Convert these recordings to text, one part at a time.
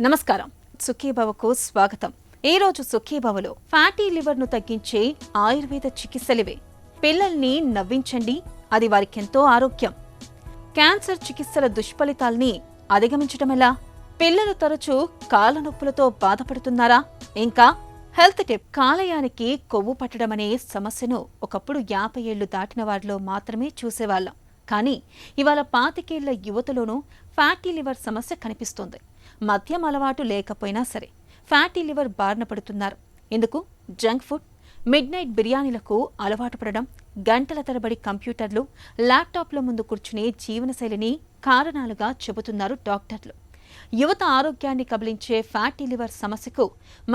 నమస్కారం. సుఖీభవకు స్వాగతం. ఈ రోజు సుఖీభవలో ఫ్యాటీ లివర్ను తగ్గించే ఆయుర్వేద చికిత్సలివే. పిల్లల్ని నవ్వించండి, అది వారికెంతో ఆరోగ్యం. క్యాన్సర్ చికిత్సల దుష్ఫలితాల్ని అధిగమించటమెలా? పిల్లలు తరచూ కాళ్ళనొప్పులతో బాధపడుతున్నారా? ఇంకా హెల్త్ టిప్. కాలేయానికి కొవ్వు పట్టడమనే సమస్యను ఒకప్పుడు 50 ఏళ్లు దాటిన వారిలో మాత్రమే చూసేవాళ్లం. కానీ ఇవాళ 25 ఏళ్ల యువతలోనూ ఫ్యాటీ లివర్ సమస్య కనిపిస్తోంది. మద్యం అలవాటు లేకపోయినా సరే ఫ్యాటీ లివర్ బారిన పడుతున్నారు. ఎందుకు? జంక్ ఫుడ్, మిడ్ నైట్ బిర్యానీలకు అలవాటు పడడం, గంటల తరబడి కంప్యూటర్లు, ల్యాప్టాప్ల ముందు కూర్చునే జీవనశైలిని కారణాలుగా చెబుతున్నారు డాక్టర్లు. యువత ఆరోగ్యాన్ని కబలించే ఫ్యాటీ లివర్ సమస్యకు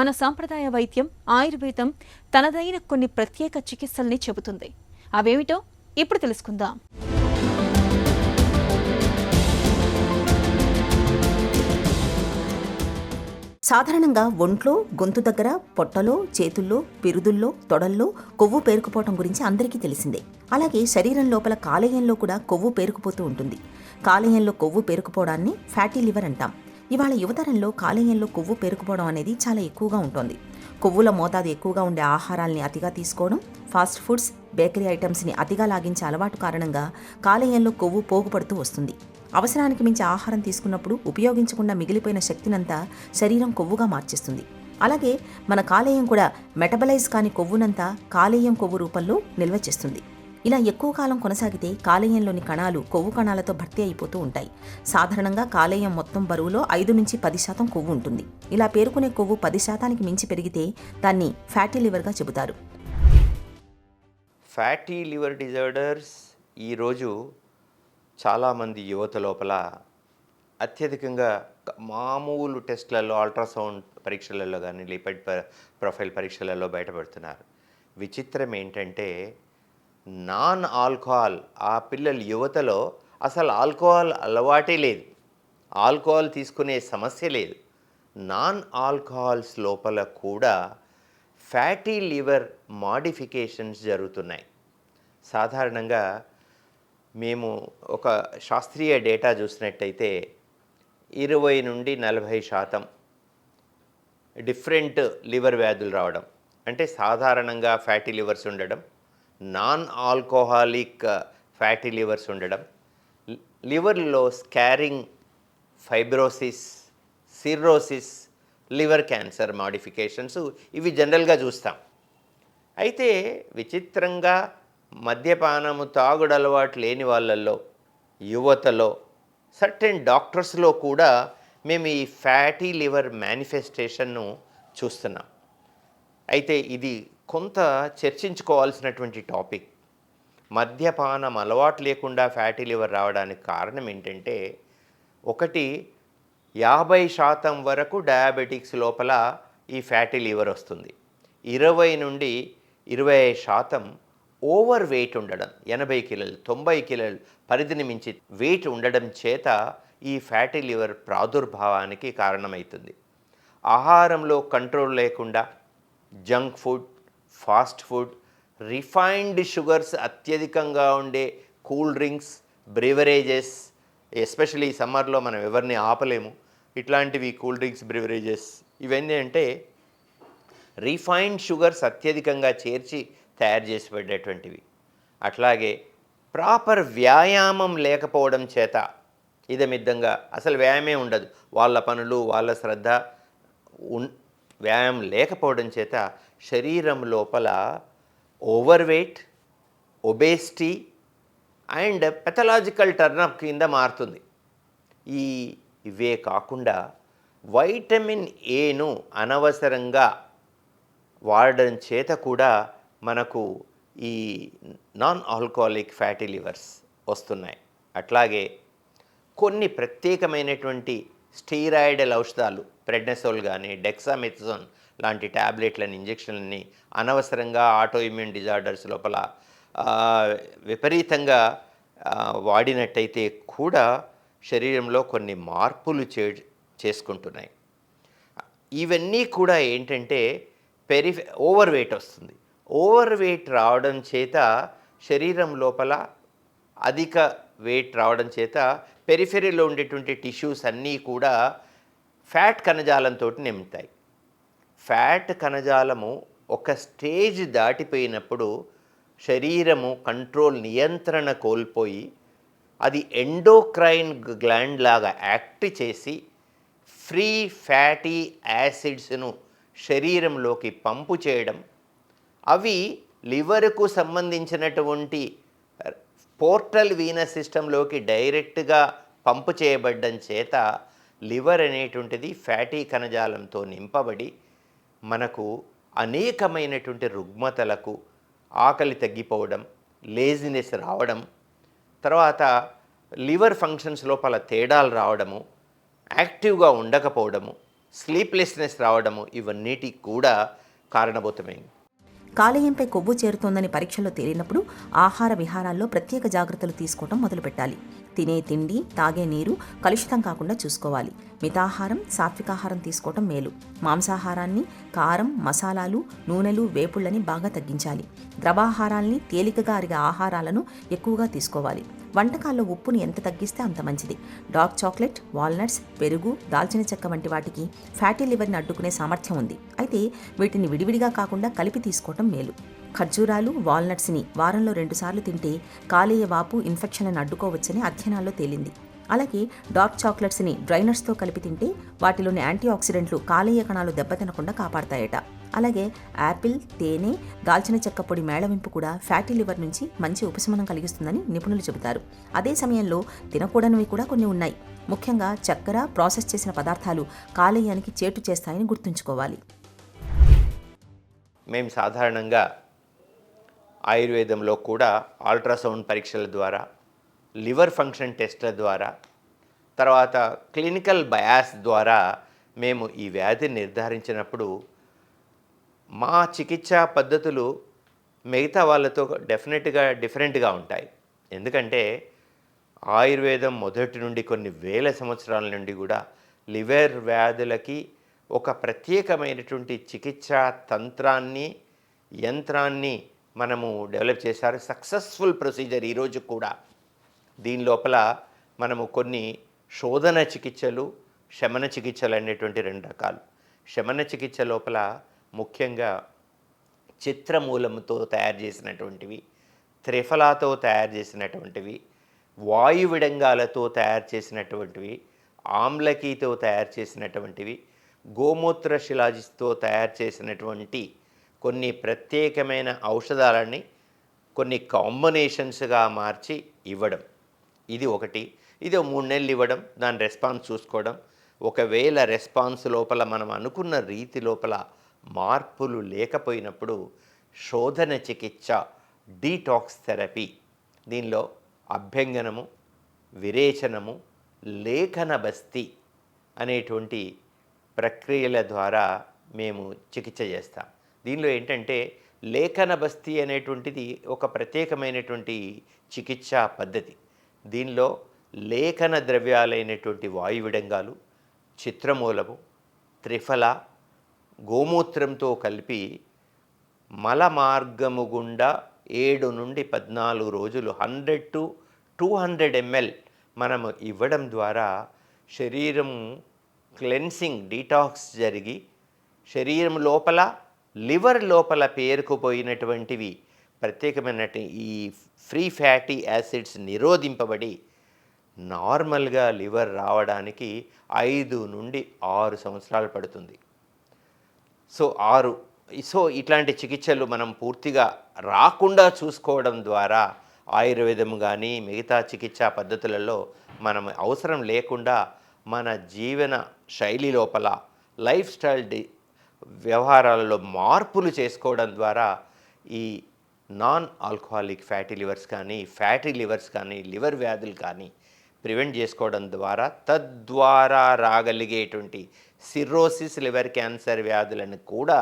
మన సంప్రదాయ వైద్యం ఆయుర్వేదం తనదైన కొన్ని ప్రత్యేక చికిత్సల్ని చెబుతుంది. అవేమిటో ఇప్పుడు తెలుసుకుందాం. సాధారణంగా ఒంట్లో, గొంతు దగ్గర, పొట్టలో, చేతుల్లో, పిరుదుల్లో, తొడల్లో కొవ్వు పేరుకుపోవటం గురించి అందరికీ తెలిసిందే. అలాగే శరీరం లోపల కాలేయంలో కూడా కొవ్వు పేరుకుపోతూ ఉంటుంది. కాలేయంలో కొవ్వు పేరుకుపోవడాన్ని ఫ్యాటీ లివర్ అంటాం. ఇవాళ యువతరంలో కాలేయంలో కొవ్వు పేరుకుపోవడం అనేది చాలా ఎక్కువగా ఉంటుంది. కొవ్వుల మోతాదు ఎక్కువగా ఉండే ఆహారాల్ని అతిగా తీసుకోవడం, ఫాస్ట్ ఫుడ్స్, బేకరీ ఐటమ్స్ని అతిగా లాగించే అలవాటు కారణంగా కాలేయంలో కొవ్వు పోగుపడుతూ వస్తుంది. అవసరానికి మించి ఆహారం తీసుకున్నప్పుడు ఉపయోగించకుండా మిగిలిపోయిన శక్తినంతా శరీరం కొవ్వుగా మార్చేస్తుంది. అలాగే మన కాలేయం కూడా మెటబలైజ్ కాని కొవ్వునంతా కాలేయం కొవ్వు రూపంలో నిల్వ చేస్తుంది. ఇలా ఎక్కువ కాలం కొనసాగితే కాలేయంలోని కణాలు కొవ్వు కణాలతో భర్తీ అయిపోతూ ఉంటాయి. సాధారణంగా కాలేయం మొత్తం బరువులో 5-10% కొవ్వు ఉంటుంది. ఇలా పేరుకునే కొవ్వు 10% మించి పెరిగితే దాన్ని ఫ్యాటీ లివర్గా చెబుతారు. ఫ్యాటీ లివర్ డిజార్డర్స్ ఈరోజు చాలామంది యువత లోపల అత్యధికంగా మామూలు టెస్ట్లలో, అల్ట్రాసౌండ్ పరీక్షలలో కానీ లిపిడ్ ప్రొఫైల్ పరీక్షలలో బయటపడుతున్నారు. విచిత్రం ఏంటంటే నాన్ ఆల్కహాల్, ఆ పిల్లల యువతలో అసలు ఆల్కహాల్ అలవాటే లేదు, ఆల్కహాల్ తీసుకునే సమస్య లేదు. నాన్ ఆల్కహాల్స్ లోపల కూడా ఫ్యాటీ లివర్ మాడిఫికేషన్స్ జరుగుతున్నాయి. సాధారణంగా మేము ఒక శాస్త్రీయ డేటా చూసినట్టయితే 20-40% డిఫరెంట్ లివర్ వ్యాధులు రావడం, అంటే సాధారణంగా ఫ్యాటీ లివర్స్ ఉండడం, నాన్ ఆల్కహాలిక్ ఫ్యాటీ లివర్స్ ఉండడం, లివర్లో scarring, fibrosis, cirrhosis, liver cancer modifications, ఇవి జనరల్గా చూస్తాం. అయితే విచిత్రంగా మద్యపానము, తాగుడు అలవాటు లేని వాళ్ళల్లో, యువతలో, సర్టెన్ డాక్టర్స్లో కూడా మేము ఈ ఫ్యాటీ లివర్ మేనిఫెస్టేషన్ను చూస్తున్నాం. అయితే ఇది కొంత చర్చించుకోవాల్సినటువంటి టాపిక్. మద్యపానం అలవాటు లేకుండా ఫ్యాటీ లివర్ రావడానికి కారణం ఏంటంటే, ఒకటి 50% వరకు డయాబెటిక్స్ లోపల ఈ ఫ్యాటీ లివర్ వస్తుంది. 20-25% ఓవర్ వెయిట్ ఉండడం, 80 కిలోలు 90 కిలోలు పరిధిని మించి వెయిట్ ఉండడం చేత ఈ ఫ్యాటీ లివర్ ప్రాదుర్భావానికి కారణమవుతుంది. ఆహారంలో కంట్రోల్ లేకుండా junk food, fast food, refined sugars అత్యధికంగా ఉండే కూల్ డ్రింక్స్, బ్రివరేజెస్, ఎస్పెషల్లీ సమ్మర్లో మనం ఎవరిని ఆపలేము. ఇట్లాంటివి కూల్ డ్రింక్స్, బ్రివరేజెస్ ఇవన్నీ అంటే రిఫైన్డ్ షుగర్స్ అత్యధికంగా చేర్చి తయారు చేసి పెట్టేటువంటివి. అట్లాగే ప్రాపర్ వ్యాయామం లేకపోవడం చేత ఇదమిద్దంగా అసలు వ్యాయామే ఉండదు, వాళ్ళ పనులు, వాళ్ళ శ్రద్ధ, వ్యాయామం లేకపోవడం చేత శరీరం లోపల overweight, obesity and pathological turnup కింద మారుతుంది. ఇవే కాకుండా వైటమిన్ ఏను అనవసరంగా వాడడం చేత కూడా మనకు ఈ నాన్ ఆల్కహాలిక్ ఫ్యాటీ లివర్స్ వస్తున్నాయి. అట్లాగే కొన్ని ప్రత్యేకమైనటువంటి స్టీరాయిడల్ ఔషధాలు, ప్రెడ్నెసోల్ కానీ డెక్సామెథసోన్ లాంటి ట్యాబ్లెట్లని, ఇంజెక్షన్లని అనవసరంగా ఆటో ఇమ్యూన్ డిజార్డర్స్ లోపల విపరీతంగా వాడినట్టయితే కూడా శరీరంలో కొన్ని మార్పులు చేసుకుంటున్నాయి. ఇవన్నీ కూడా ఏంటంటే ఓవర్ వెయిట్ వస్తుంది. ఓవర్ వెయిట్ రావడం చేత శరీరం లోపల అధిక వెయిట్ రావడం చేత పెరిఫెరీలో ఉండేటువంటి టిష్యూస్ అన్నీ కూడా ఫ్యాట్ కణజాలంతో నింపుతాయి. ఫ్యాట్ కణజాలము ఒక స్టేజ్ దాటిపోయినప్పుడు శరీరము కంట్రోల్ నియంత్రణ కోల్పోయి అది ఎండోక్రైన్ గ్లాండ్ లాగా యాక్ట్ చేసి ఫ్రీ ఫ్యాటీ యాసిడ్స్ను శరీరంలోకి పంపు చేయడం, అవి లివర్కు సంబంధించినటువంటి పోర్టల్ వీనస్ సిస్టంలోకి డైరెక్ట్గా పంపు చేయబడ్డం చేత లివర్ అనేటువంటిది ఫ్యాటీ కణజాలంతో నింపబడి మనకు అనేకమైనటువంటి రుగ్మతలకు, ఆకలి తగ్గిపోవడం, లేజినెస్ రావడం, తర్వాత లివర్ ఫంక్షన్స్ లోపల తేడాలు రావడము, యాక్టివ్గా ఉండకపోవడము, స్లీప్లెస్నెస్ రావడము, ఇవన్నిటికి కూడా కారణభూతమైంది. కాలేయంపై కొవ్వు చేరుతోందని పరీక్షలో తేలినప్పుడు ఆహార విహారాల్లో ప్రత్యేక జాగ్రత్తలు తీసుకోవడం మొదలుపెట్టాలి. తినే తిండి, తాగే నీరు కలుషితం కాకుండా చూసుకోవాలి. మితాహారం, సాత్వికాహారం తీసుకోవటం మేలు. మాంసాహారాన్ని, కారం, మసాలాలు, నూనెలు, వేపుళ్ళని బాగా తగ్గించాలి. ద్రవాహారాల్ని, తేలికగా అరిగే ఆహారాలను ఎక్కువగా తీసుకోవాలి. వంటకాల్లో ఉప్పుని ఎంత తగ్గిస్తే అంత మంచిది. డార్క్ చాక్లెట్, వాల్నట్స్, పెరుగు, దాల్చిన చెక్క వంటి వాటికి ఫ్యాటీ లివర్ని అడ్డుకునే సామర్థ్యం ఉంది. అయితే వీటిని విడివిడిగా కాకుండా కలిపి తీసుకోవటం మేలు. ఖర్జూరాలు, వాల్నట్స్ని వారంలో 2 సార్లు తింటే కాలేయ వాపు, ఇన్ఫెక్షన్లను అడ్డుకోవచ్చని అధ్యయనాల్లో తేలింది. అలాగే డార్క్ చాక్లెట్స్ని డ్రైనట్స్తో కలిపి తింటే వాటిలోని యాంటీ ఆక్సిడెంట్లు కాలేయ కణాలు దెబ్బతినకుండా కాపాడతాయట. అలాగే యాపిల్, తేనె, దాల్చిన చెక్క పొడి మేళవింపు కూడా ఫ్యాటీ లివర్ నుంచి మంచి ఉపశమనం కలిగిస్తుందని నిపుణులు చెబుతారు. అదే సమయంలో తినకూడనివి కూడా కొన్ని ఉన్నాయి. ముఖ్యంగా చక్కెర, ప్రాసెస్ చేసిన పదార్థాలు కాలేయానికి చేటు చేస్తాయని గుర్తుంచుకోవాలి. మేము సాధారణంగా ఆయుర్వేదంలో కూడా అల్ట్రాసౌండ్ పరీక్షల ద్వారా, లివర్ ఫంక్షన్ టెస్ట్ల ద్వారా, తర్వాత క్లినికల్ బయాస్ ద్వారా మేము ఈ వ్యాధిని నిర్ధారించినప్పుడు మా చికిత్సా పద్ధతులు మిగతా వాళ్ళతో డెఫినెట్గా డిఫరెంట్గా ఉంటాయి. ఎందుకంటే ఆయుర్వేదం మొదటి నుండి కొన్ని వేల సంవత్సరాల నుండి కూడా లివర్ వ్యాధులకి ఒక ప్రత్యేకమైనటువంటి చికిత్సా తంత్రాన్ని, యంత్రాన్ని మనము డెవలప్ చేశారు. సక్సెస్ఫుల్ ప్రొసీజర్ ఈరోజు కూడా. దీని లోపల మనము కొన్ని శోధన చికిత్సలు, శమన చికిత్సలు అనేటువంటి 2 రకాలు. శమన చికిత్స లోపల ముఖ్యంగా చిత్రమూలంతో తయారు చేసినటువంటివి, త్రిఫలాతో తయారు చేసినటువంటివి, వాయువిడంగాలతో తయారు చేసినటువంటివి, ఆమ్లకీతో తయారు చేసినటువంటివి, గోమూత్ర శిలాజితో తయారు చేసినటువంటి కొన్ని ప్రత్యేకమైన ఔషధాలని కొన్ని కాంబినేషన్స్గా మార్చి ఇవ్వడం, ఇది ఒకటి. ఇది 3 నెలలు ఇవ్వడం, దాని రెస్పాన్స్ చూసుకోవడం. ఒకవేళ రెస్పాన్స్ లోపల మనం అనుకున్న రీతి లోపల మార్పులు లేకపోయినప్పుడు శోధన చికిత్స, డీటాక్స్ థెరపీ, దీనిలో అభ్యంగనము, విరేచనము, లేఖన బస్తీ అనేటువంటి ప్రక్రియల ద్వారా మేము చికిత్స చేస్తాం. దీనిలో ఏంటంటే లేఖన బస్తీ అనేటువంటిది ఒక ప్రత్యేకమైనటువంటి చికిత్సా పద్ధతి. దీనిలో లేఖన ద్రవ్యాలైనటువంటి వాయువిడంగాలు, చిత్రమూలము, త్రిఫల, గోమూత్రంతో కలిపి మల మార్గము గుండా 7 నుండి 14 రోజులు 100 to 200 ml మనము ఇవ్వడం ద్వారా శరీరం క్లెన్సింగ్, డీటాక్స్ జరిగి శరీరం లోపల, లివర్ లోపల పేరుకుపోయినటువంటివి ప్రత్యేకమైన ఈ ఫ్రీ ఫ్యాటీ యాసిడ్స్ నిరోధింపబడి నార్మల్గా లివర్ రావడానికి 5 నుండి 6 సంవత్సరాలు పడుతుంది. సో ఇట్లాంటి చికిత్సలు మనం పూర్తిగా రాకుండా చూసుకోవడం ద్వారా ఆయుర్వేదం కానీ మిగతా చికిత్సా పద్ధతులలో మనం అవసరం లేకుండా మన జీవన శైలి లోపల, లైఫ్ స్టైల్ వ్యవహారాలలో మార్పులు చేసుకోవడం ద్వారా ఈ నాన్ ఆల్కహాలిక్ ఫ్యాటీ లివర్స్ కానీ, ఫ్యాటీ లివర్స్ కానీ, లివర్ వ్యాధులు కానీ ప్రివెంట్ చేసుకోవడం ద్వారా తద్వారా రాగలిగేటువంటి సిర్రోసిస్, లివర్ క్యాన్సర్ వ్యాధులను కూడా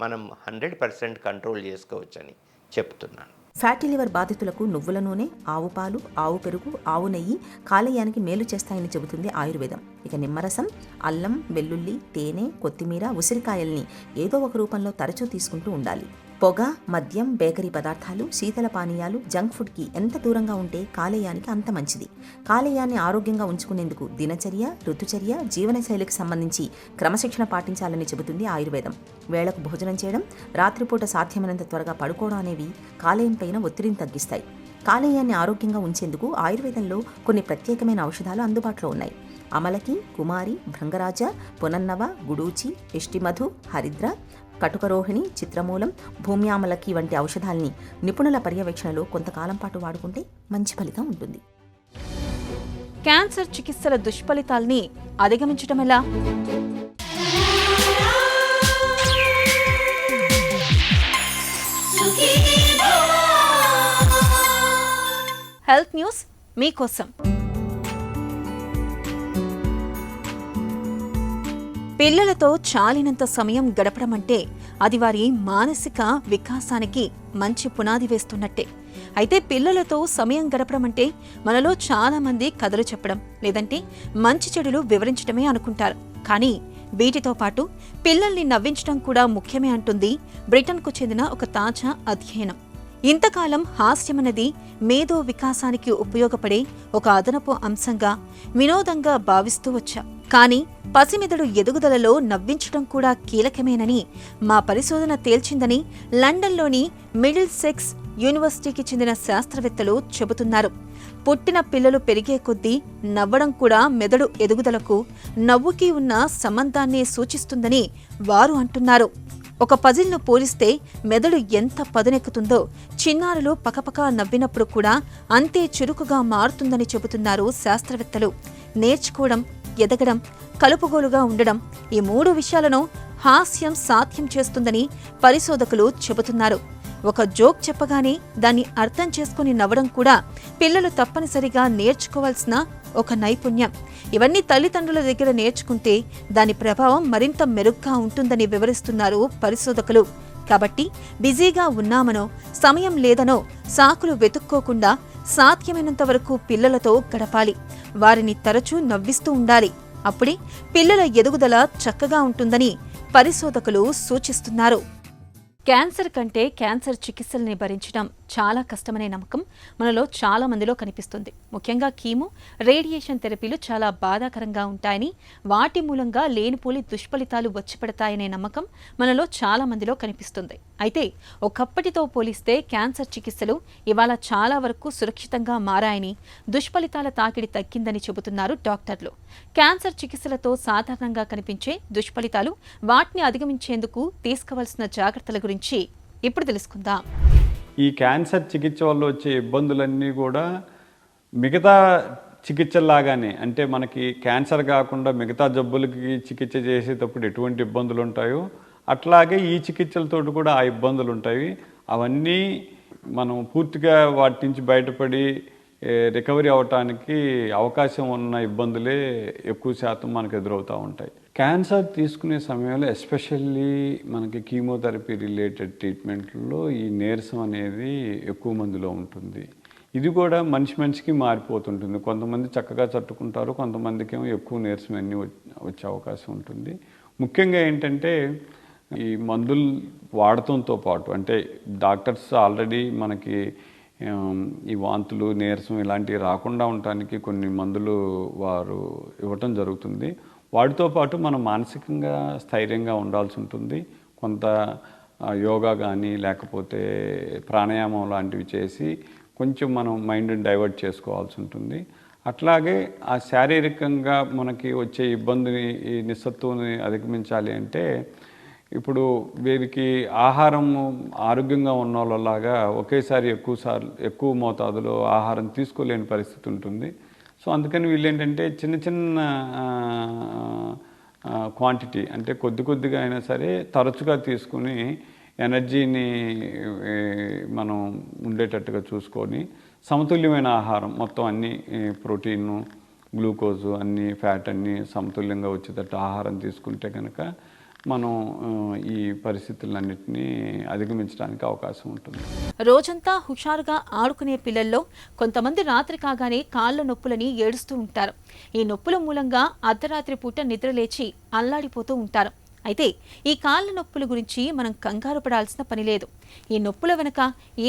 మనం 100% కంట్రోల్ చేసుకోవచ్చని చెప్తున్నాను. ఫ్యాటీ లివర్ బాధితులకు నువ్వుల నూనె, ఆవు పాలు, ఆవు పెరుగు, ఆవు నెయ్యి కాలేయానికి మేలు చేస్తాయని చెబుతుంది ఆయుర్వేదం. ఇక నిమ్మరసం, అల్లం, వెల్లుల్లి, తేనె, కొత్తిమీర, ఉసిరికాయల్ని ఏదో ఒక రూపంలో తరచూ తీసుకుంటూ ఉండాలి. పొగ, మద్యం, బేకరీ పదార్థాలు, శీతల పానీయాలు, జంక్ ఫుడ్కి ఎంత దూరంగా ఉంటే కాలేయానికి అంత మంచిది. కాలేయాన్ని ఆరోగ్యంగా ఉంచుకునేందుకు దినచర్య, ఋతుచర్య, జీవనశైలికి సంబంధించి క్రమశిక్షణ పాటించాలని చెబుతుంది ఆయుర్వేదం. వేళకు భోజనం చేయడం, రాత్రిపూట సాధ్యమైనంత త్వరగా పడుకోవడం అనేవి కాలేయం పైన ఒత్తిడిని తగ్గిస్తాయి. కాలేయాన్ని ఆరోగ్యంగా ఉంచేందుకు ఆయుర్వేదంలో కొన్ని ప్రత్యేకమైన ఔషధాలు అందుబాటులో ఉన్నాయి. అమలకి, కుమారి, భృంగరాజ, పునన్నవ, గుడూచి, ఇష్టిమధు, హరిద్ర, కటుకరోహిణి, చిత్రమూలం, భూమ్యామలకి వంటి ఔషధాల్ని నిపుణుల పర్యవేక్షణలో కొంతకాలం పాటు వాడుకుంటే మంచి ఫలితం ఉంటుంది. క్యాన్సర్ చికిత్సల దుష్ఫలితాల్ని అధిగమించడం ఎలా? హెల్త్ న్యూస్ మీకోసం. పిల్లలతో చాలినంత సమయం గడపడం అంటే అది వారి మానసిక వికాసానికి మంచి పునాది వేస్తున్నట్టే. అయితే పిల్లలతో సమయం గడపడం అంటే మనలో చాలా మంది కథలు చెప్పడం లేదంటే మంచి చెడులు వివరించడమే అనుకుంటారు. కానీ వీటితో పాటు పిల్లల్ని నవ్వించడం కూడా ముఖ్యమే అంటుంది బ్రిటన్కు చెందిన ఒక తాజా అధ్యయనం. ఇంతకాలం హాస్యమన్నది మేధో వికాసానికి ఉపయోగపడే ఒక అదనపు అంశంగా, వినోదంగా భావిస్తూ వచ్చా. కానీ పసిమెదడు ఎదుగుదలలో నవ్వించడం కూడా కీలకమేనని మా పరిశోధన తేల్చిందని లండన్లోని మిడిల్ సెక్స్ యూనివర్సిటీకి చెందిన శాస్త్రవేత్తలు చెబుతున్నారు. పుట్టిన పిల్లలు పెరిగే కొద్దీ నవ్వడం కూడా మెదడు ఎదుగుదలకు, నవ్వుకి ఉన్న సంబంధాన్నే సూచిస్తుందని వారు అంటున్నారు. ఒక పజిల్ను పోలిస్తే మెదడు ఎంత పదునెక్కుతుందో చిన్నారులు పకపకా నవ్వినప్పుడు కూడా అంతే చురుకుగా మారుతుందని చెబుతున్నారు శాస్త్రవేత్తలు. నేర్చుకోవడం, ఎదగడం, కలుపుగోలుగా ఉండడం, ఈ 3 విషయాలను హాస్యం సాధ్యం చేస్తుందని పరిశోధకులు చెబుతున్నారు. ఒక జోక్ చెప్పగానే దాన్ని అర్థం చేసుకుని నవ్వడం కూడా పిల్లలు తప్పనిసరిగా నేర్చుకోవాల్సిన ఒక నైపుణ్యం. ఇవన్నీ తల్లిదండ్రుల దగ్గర నేర్చుకుంటే దాని ప్రభావం మరింత మెరుగ్గా ఉంటుందని వివరిస్తున్నారు పరిశోధకులు. కాబట్టి బిజీగా ఉన్నామనో, సమయం లేదనో సాకులు వెతుక్కోకుండా సాధ్యమైనంత వరకు పిల్లలతో గడపాలి. వారిని తరచూ నవ్విస్తూ ఉండాలి. అప్పుడే పిల్లల ఎదుగుదల చక్కగా ఉంటుందని పరిశోధకులు సూచిస్తున్నారు. క్యాన్సర్ కంటే క్యాన్సర్ చికిత్సల్ని భరించడం చాలా కష్టమనే నమ్మకం మనలో చాలా మందిలో కనిపిస్తుంది. ముఖ్యంగా కీమో, రేడియేషన్ థెరపీలు చాలా బాధాకరంగా ఉంటాయని, వాటి మూలంగా లేనిపోని దుష్ఫలితాలు వచ్చిపడతాయనే నమ్మకం మనలో చాలా మందిలో కనిపిస్తుంది. అయితే ఒకప్పటితో పోలిస్తే క్యాన్సర్ చికిత్సలు ఇవాళ చాలా వరకు సురక్షితంగా మారాయని, దుష్ఫలితాల తాకిడి తగ్గిందని చెబుతున్నారు డాక్టర్లు. క్యాన్సర్ చికిత్సలతో సాధారణంగా కనిపించే దుష్ఫలితాలు, వాటిని అధిగమించేందుకు తీసుకోవాల్సిన జాగ్రత్తల గురించి ఇప్పుడు తెలుసుకుందాం. ఈ క్యాన్సర్ చికిత్స వల్ల వచ్చే ఇబ్బందులన్నీ కూడా మిగతా చికిత్సలాగానే, అంటే మనకి క్యాన్సర్ కాకుండా మిగతా జబ్బులకి చికిత్స చేసేటప్పుడు ఎటువంటి ఇబ్బందులు ఉంటాయో అట్లాగే ఈ చికిత్సలతోటి కూడా ఆ ఇబ్బందులు ఉంటాయి. అవన్నీ మనం పూర్తిగా వాటి నుంచి బయటపడి రికవరీ అవటానికి అవకాశం ఉన్న ఇబ్బందులే ఎక్కువ శాతం మనకు ఎదురవుతూ ఉంటాయి. క్యాన్సర్ తీసుకునే సమయంలో ఎస్పెషల్లీ మనకి కీమోథెరపీ రిలేటెడ్ ట్రీట్మెంట్లో ఈ నీరసం అనేది ఎక్కువ మందిలో ఉంటుంది. ఇది కూడా మనిషికి మారిపోతుంటుంది. కొంతమంది చక్కగా తట్టుకుంటారు, కొంతమందికి ఏమో ఎక్కువ నీరసం అన్నీ వచ్చే అవకాశం ఉంటుంది. ముఖ్యంగా ఏంటంటే ఈ మందులు వాడటంతో పాటు, అంటే డాక్టర్స్ ఆల్రెడీ మనకి ఈ వాంతులు, నీరసం ఇలాంటివి రాకుండా ఉండటానికి కొన్ని మందులు వారు ఇవ్వటం జరుగుతుంది. వాటితో పాటు మనం మానసికంగా స్థైర్యంగా ఉండాల్సి ఉంటుంది. కొంత యోగా కానీ లేకపోతే ప్రాణాయామం లాంటివి చేసి కొంచెం మనం మైండ్ని డైవర్ట్ చేసుకోవాల్సి ఉంటుంది. అట్లాగే ఆ శారీరకంగా మనకి వచ్చే ఇబ్బందిని, ఈ నిస్సత్తుని అధిగమించాలి అంటే ఇప్పుడు వీరికి ఆహారం ఆరోగ్యంగా ఉన్న వాళ్ళలాగా ఒకేసారి ఎక్కువ మోతాదులో ఆహారం తీసుకోలేని పరిస్థితి ఉంటుంది. సో అందుకని వీళ్ళు ఏంటంటే చిన్న చిన్న క్వాంటిటీ, అంటే కొద్దిగా అయినా సరే తరచుగా తీసుకుని ఎనర్జీని మనం ఉండేటట్టుగా చూసుకొని సమతుల్యమైన ఆహారం మొత్తం అన్ని ప్రోటీను, గ్లూకోజు, అన్ని ఫ్యాట్ అన్నీ సమతుల్యంగా వచ్చేటట్టు ఆహారం తీసుకుంటే కనుక మనం ఈ పరిస్థితులన్నింటినీ అధిగమించడానికి అవకాశం ఉంటుంది. రోజంతా హుషారుగా ఆడుకునే పిల్లల్లో కొంతమంది రాత్రి కాగానే కాళ్ల నొప్పులని ఏడుస్తూ ఉంటారు. ఈ నొప్పుల మూలంగా అర్ధరాత్రి పూట నిద్రలేచి అల్లాడిపోతూ ఉంటారు. అయితే ఈ కాళ్ళ నొప్పుల గురించి మనం కంగారు పడాల్సిన పని లేదు. ఈ నొప్పుల వెనుక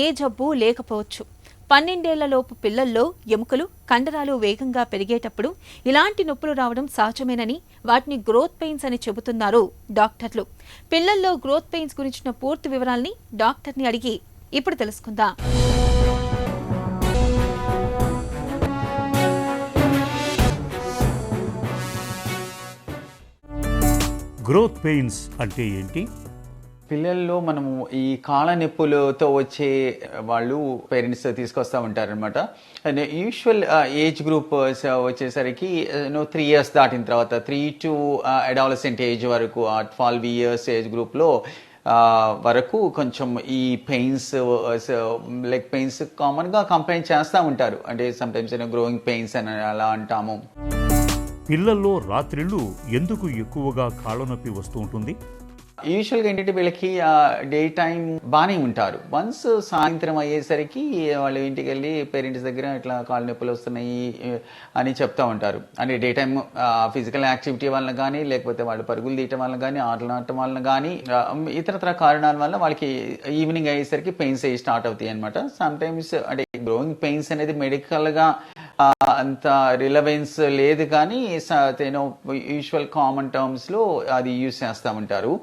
ఏ జబ్బు లేకపోవచ్చు. 12 ఏళ్లలోపు పిల్లల్లో ఎముకలు, కండరాలు వేగంగా పెరిగేటప్పుడు ఇలాంటి నొప్పులు రావడం సహజమేనని, వాటిని గ్రోత్ పెయిన్స్ అని చెబుతున్నారు డాక్టర్లు. పిల్లల్లో గ్రోత్ పెయిన్స్ గురించిన పూర్తి వివరాల్ని డాక్టర్ని అడిగి ఇప్పుడు తెలుసుకుందాం. గ్రోత్ పెయిన్స్ అంటే ఏంటి? పిల్లల్లో మనము ఈ కాళ్ళ నొప్పులతో వచ్చే వాళ్ళు పేరెంట్స్ తీసుకొస్తూ ఉంటారు అనమాట. యూజువల్ ఏజ్ గ్రూప్ వచ్చేసరికి 3 years దాటిన తర్వాత 3 to అడాలసెంట్ ఏజ్ వరకు, 12 years ఏజ్ గ్రూప్లో వరకు కొంచెం ఈ పెయిన్స్, లెగ్ పెయిన్స్ కామన్గా కంప్లైంట్ చేస్తూ ఉంటారు. అంటే సమ్టైమ్స్ గ్రోయింగ్ పెయిన్స్ అని అలా అంటాము. పిల్లల్లో రాత్రిళ్ళు ఎందుకు ఎక్కువగా కాళ్ళ నొప్పి వస్తూ ఉంటుంది? యూజువల్గా ఏంటంటే వీళ్ళకి డే టైం బాగానే ఉంటారు. వన్స్ సాయంత్రం అయ్యేసరికి వాళ్ళు ఇంటికి వెళ్ళి పేరెంట్స్ దగ్గర ఇట్లా కాళ్ళ నొప్పులు వస్తున్నాయి అని చెప్తూ ఉంటారు. అంటే డే టైం ఫిజికల్ యాక్టివిటీ వలన కానీ, లేకపోతే వాళ్ళు పరుగులు తీయటం వలన కానీ, ఆటలు ఆడటం వలన కానీ, ఇతరత్ర కారణాల వల్ల వాళ్ళకి ఈవినింగ్ అయ్యేసరికి పెయిన్స్ అయ్యి స్టార్ట్ అవుతాయి అనమాట. సమ్టైమ్స్ అంటే గ్రోయింగ్ పెయిన్స్ అనేది మెడికల్గా అంత రిలవెన్స్ లేదు, కానీ యూజువల్ కామన్ టర్మ్స్లో అది యూజ్ చేస్తూ ఉంటారు.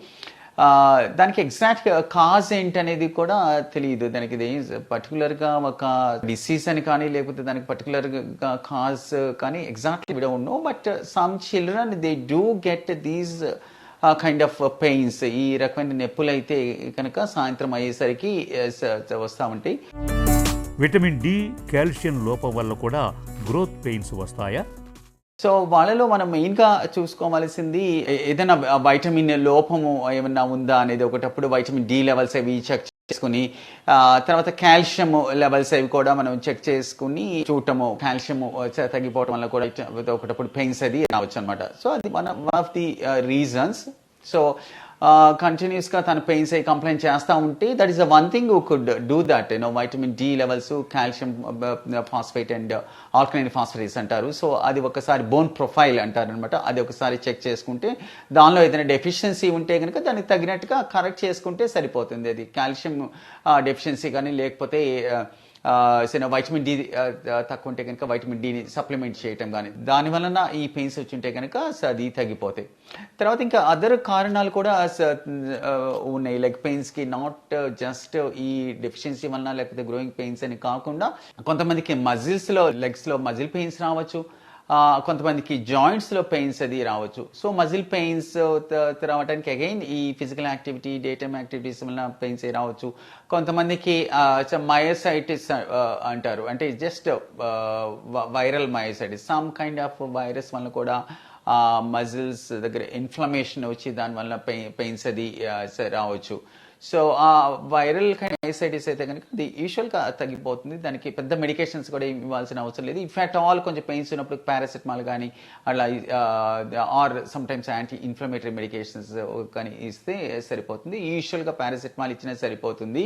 దానికి ఎగ్జాక్ట్ కాజ్ ఏంటనేది కూడా తెలియదు. దానికి ఇది పర్టికులర్గా ఒక డిసీజ్ అని కానీ, లేకపోతే దానికి పర్టికులర్గా కాజ్ కానీ exactly we don't know. But some children they do get these kind of pains. ఈ రకమైన నొప్పులు అయితే కనుక సాయంత్రం అయ్యేసరికి వస్తూ ఉంటాయి. విటమిన్ డి, కాల్షియం లోపం వల్ల కూడా గ్రోత్ పెయిన్స్ వస్తాయా? సో వాళ్ళలో మనం మెయిన్గా చూసుకోవాల్సింది ఏదైనా వైటమిన్ లోపము ఏమన్నా ఉందా అనేది. ఒకటప్పుడు వైటమిన్ డి లెవెల్స్ అవి చెక్ చేసుకుని, తర్వాత కాల్షియం లెవెల్స్ అవి కూడా మనం చెక్ చేసుకుని చూడటము. కాల్షియం తగ్గిపోవడం వల్ల కూడా ఒకటప్పుడు పెయిన్స్ అది రావచ్చు అనమాట. సో అది one of the reasons. So కంటిన్యూస్గా తన పెయిన్స్ అయి కంప్లైంట్ చేస్తూ ఉంటే that is the one thing who could do that. Vitamin D levels, calcium phosphate and alkaline phosphatase అంటారు. సో అది ఒకసారి బోన్ ప్రొఫైల్ అంటారు అనమాట. అది ఒకసారి చెక్ చేసుకుంటే దానిలో ఏదైనా డెఫిషియన్సీ ఉంటే కనుక దానికి తగినట్టుగా కరెక్ట్ చేసుకుంటే సరిపోతుంది. అది కాల్షియం డెఫిషియన్సీ కానీ, లేకపోతే వైటమిన్ డి తక్కువ ఉంటే కనుక వైటమిన్ డిని సప్లిమెంట్ చేయటం కానీ, దాని వలన ఈ పెయిన్స్ వచ్చి ఉంటే కనుక అది తగ్గిపోతాయి. తర్వాత ఇంకా అదర్ కారణాలు కూడా ఉన్నాయి లెగ్ పెయిన్స్కి. నాట్ జస్ట్ ఈ డెఫిషియన్సీ వలన లేకపోతే గ్రోయింగ్ పెయిన్స్ అని కాకుండా కొంతమందికి మజిల్స్లో, లెగ్స్లో మజిల్ పెయిన్స్ రావచ్చు. కొంతమందికి జాయింట్స్లో పెయిన్స్ అది రావచ్చు. సో మజిల్ పెయిన్స్ రావడానికి అగైన్ ఈ physical activity, day time activities వల్ల పెయిన్స్ రావచ్చు. కొంతమందికి మయోసైటిస్ అంటారు. అంటే just viral myositis, some kind of virus వల్ల కూడా మజిల్స్ దగ్గర ఇన్ఫ్లమేషన్ వచ్చి దానివల్ల పెయిన్స్ అది రావచ్చు. సో ఆ వైరల్ కైండ్ మయోసైటిస్ అయితే కనుక అది యూజువల్గా తగ్గిపోతుంది. దానికి పెద్ద మెడికేషన్స్ కూడా ఇవ్వాల్సిన అవసరం లేదు. ఇన్ఫాక్ట్ ఆల్ కొంచెం పెయిన్స్ ఉన్నప్పుడు పారాసిటమాల్ కానీ అలా or sometimes anti inflammatory medications కానీ ఇస్తే సరిపోతుంది. యూజువల్గా పారాసిటమాల్ ఇచ్చినా సరిపోతుంది.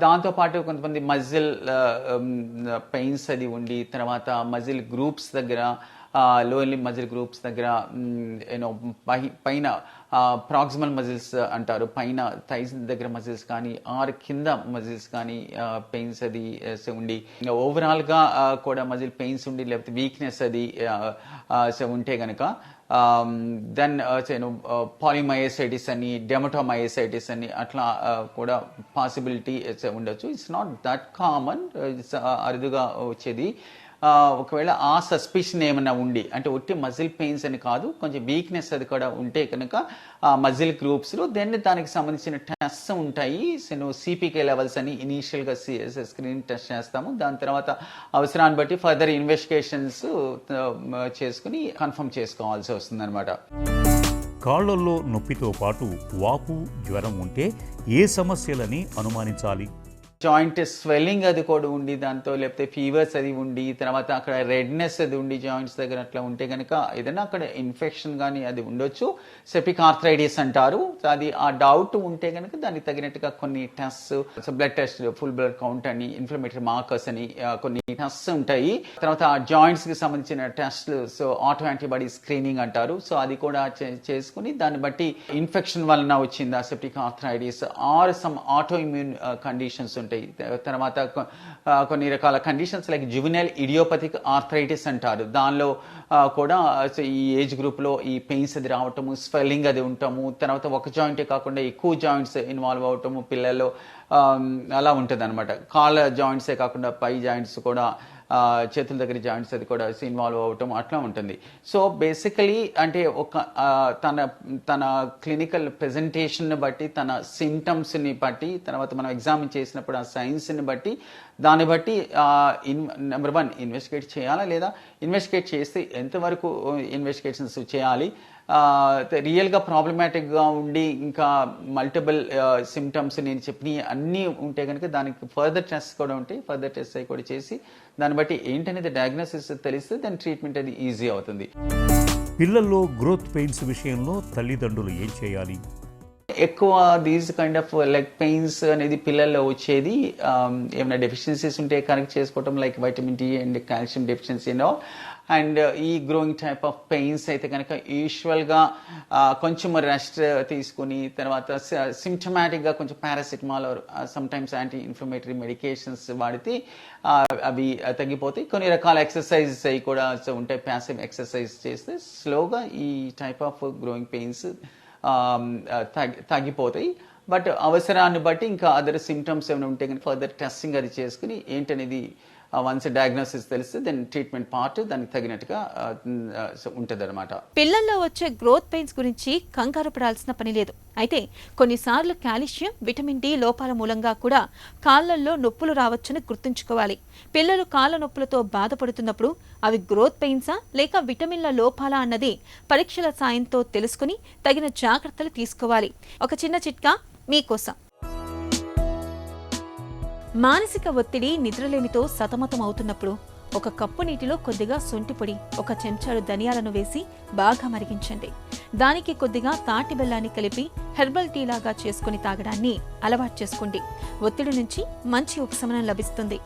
దాంతోపాటు కొంతమంది మజిల్ పెయిన్స్ అది ఉండి, తర్వాత మజిల్ గ్రూప్స్ దగ్గర, లోయర్లీ మజిల్ గ్రూప్స్ దగ్గర పైన ప్రాక్సిమల్ మజిల్స్ అంటారు, పైన థైస్ దగ్గర మజిల్స్ కానీ ఆర్ కింద మజిల్స్ కానీ పెయిన్స్ అది ఉండి, ఓవరాల్గా కూడా మజిల్ పెయిన్స్ ఉండి లేకపోతే వీక్నెస్ అది ఉంటే కనుక దెన్ పాలిమయోసైటిస్ అని, డెమటోమయోసైటిస్ అని అట్లా కూడా పాసిబిలిటీ ఉండొచ్చు. ఇట్స్ నాట్ దట్ కామన్, అరుదుగా వచ్చేది. ఒకవేళ ఆ సస్పిషన్ ఏమైనా ఉండి, అంటే ఒట్టి మజిల్ పెయిన్స్ అని కాదు, కొంచెం వీక్నెస్ అది కూడా ఉంటే కనుక మజిల్ గ్రూప్స్లో దానికి సంబంధించిన టెస్ట్స్ ఉంటాయి. సిపికే లెవెల్స్ అని ఇనీషియల్గా స్క్రీన్ టెస్ట్ చేస్తాము. దాని తర్వాత అవసరాన్ని బట్టి ఫర్దర్ ఇన్వెస్టిగేషన్స్ చేసుకుని కన్ఫర్మ్ చేసుకోవాల్సి వస్తుంది అనమాట. కాళ్ళల్లో నొప్పితో పాటు వాపు, జ్వరం ఉంటే ఏ సమస్యలని అనుమానించాలి? జాయింట్ స్వెల్లింగ్ అది కూడా ఉండి దాంతో, లేకపోతే ఫీవర్స్ అది ఉండి, తర్వాత అక్కడ రెడ్నెస్ అది ఉండి జాయింట్స్ దగ్గర అట్లా ఉంటే కనుక ఏదైనా అక్కడ ఇన్ఫెక్షన్ కానీ అది ఉండొచ్చు. సెప్టిక్ ఆర్థరైటిస్ అంటారు. అది ఆ డౌట్ ఉంటే కనుక దానికి తగినట్టుగా కొన్ని test, blood test, full blood count అని, ఇన్ఫ్లమేటరీ మార్కర్స్ అని కొన్ని టెస్ట్ ఉంటాయి. తర్వాత ఆ జాయింట్స్ కి సంబంధించిన టెస్ట్లు, సో ఆటో యాంటీబాడీ స్క్రీనింగ్ అంటారు. సో అది కూడా చేసుకుని దాన్ని బట్టి ఇన్ఫెక్షన్ వలన వచ్చిందా septic arthritis or some auto immune conditions ఉంటాయి. తర్వాత కొన్ని రకాల conditions like juvenile idiopathic arthritis అంటారు. దానిలో కూడా ఈ ఏజ్ గ్రూప్లో ఈ పెయిన్స్ అది రావటము, స్వెల్లింగ్ అది ఉండటము, తర్వాత ఒక జాయింటే కాకుండా ఎక్కువ జాయింట్స్ ఇన్వాల్వ్ అవటము పిల్లల్లో అలా ఉంటుంది అనమాట. కాళ్ళ జాయింట్సే కాకుండా పై జాయింట్స్ కూడా, చేతుల దగ్గర జాయింట్స్ అది కూడా ఇన్వాల్వ్ అవ్వటం అట్లా ఉంటుంది. సో బేసికలీ అంటే ఒక తన క్లినికల్ ప్రెజెంటేషన్ని బట్టి, తన సిమ్టమ్స్ని బట్టి, తర్వాత మనం ఎగ్జామిన్ చేసినప్పుడు ఆ సైన్స్ని బట్టి, దాన్ని బట్టి నెంబర్ 1 ఇన్వెస్టిగేట్ చేయాలా, లేదా ఇన్వెస్టిగేట్ చేస్తే ఎంతవరకు ఇన్వెస్టిగేషన్స్ చేయాలి, రియల్గా ప్రాబ్లమాటిక్గా ఉండి ఇంకా మల్టిపుల్ సిమ్టమ్స్ నేను చెప్పిన అన్నీ ఉంటే కనుక దానికి ఫర్దర్ టెస్ట్ కూడా ఉంటాయి. ఫర్దర్ టెస్ట్ అవి కూడా చేసి దాన్ని బట్టి ఏంటనేది డయాగ్నోసిస్ తెలిస్తే దాని ట్రీట్మెంట్ అది ఈజీ అవుతుంది. పిల్లల్లో గ్రోత్ పెయిన్స్ విషయంలో తల్లిదండ్రులు ఏం చేయాలి? ఎక్కువ these kind of leg pains అనేది పిల్లల్లో వచ్చేది ఏమైనా డెఫిషియన్సీస్ ఉంటే కరెక్ట్ చేసుకోవటం, like vitamin D and calcium deficiency and ఈ గ్రోయింగ్ టైప్ ఆఫ్ పెయిన్స్ అయితే కనుక యూజువల్గా కొంచెం రెస్ట్ తీసుకుని, తర్వాత సిమ్టమాటిక్గా కొంచెం paracetamol sometimes anti inflammatory medications వాడితే అవి తగ్గిపోతాయి. కొన్ని రకాల ఎక్సర్సైజెస్ అవి కూడా ఉంటాయి, ప్యాసివ్ ఎక్సర్సైజ్ చేస్తే స్లోగా ఈ టైప్ ఆఫ్ గ్రోయింగ్ పెయిన్స్ తగ్గిపోతాయి. బట్ అవసరాన్ని బట్టి ఇంకా అదర్ సిమ్టమ్స్ ఏమైనా ఉంటే కానీ ఫర్దర్ టెస్టింగ్ అది చేసుకుని ఏంటనేది వన్స్ డయాగ్నోసిస్ తెలిస్తే దాని ట్రీట్మెంట్ పార్ట్ దానికి తగినట్టుగా ఉంటుంది అనమాట. పిల్లల్లో వచ్చే గ్రోత్ పెయిన్స్ గురించి కంగారు పడాల్సిన పని లేదు. అయితే కొన్నిసార్లు కాల్షియం, విటమిన్ డి లోపాల మూలంగా కూడా కాళ్లల్లో నొప్పులు రావచ్చని గుర్తుంచుకోవాలి. పిల్లలు కాళ్ల నొప్పులతో బాధపడుతున్నప్పుడు అవి గ్రోత్ పెయిన్సా లేక విటమిన్ల లోపాలా అన్నది పరీక్షల సాయంతో తెలుసుకుని తగిన జాగ్రత్తలు తీసుకోవాలి. ఒక చిన్న చిట్కా మీకోసం. మానసిక ఒత్తిడి, నిద్రలేమితో సతమతం అవుతున్నప్పుడు ఒక కప్పు నీటిలో కొద్దిగా శొంఠి పొడి, ఒక చెంచాడు ధనియాలను వేసి బాగా మరిగించండి. దానికి కొద్దిగా తాటి బెల్లాన్ని కలిపి హెర్బల్ టీ లాగా చేసుకుని తాగడాన్ని అలవాటు చేసుకోండి. ఒత్తిడి నుంచి మంచి ఉపశమనం లభిస్తుంది.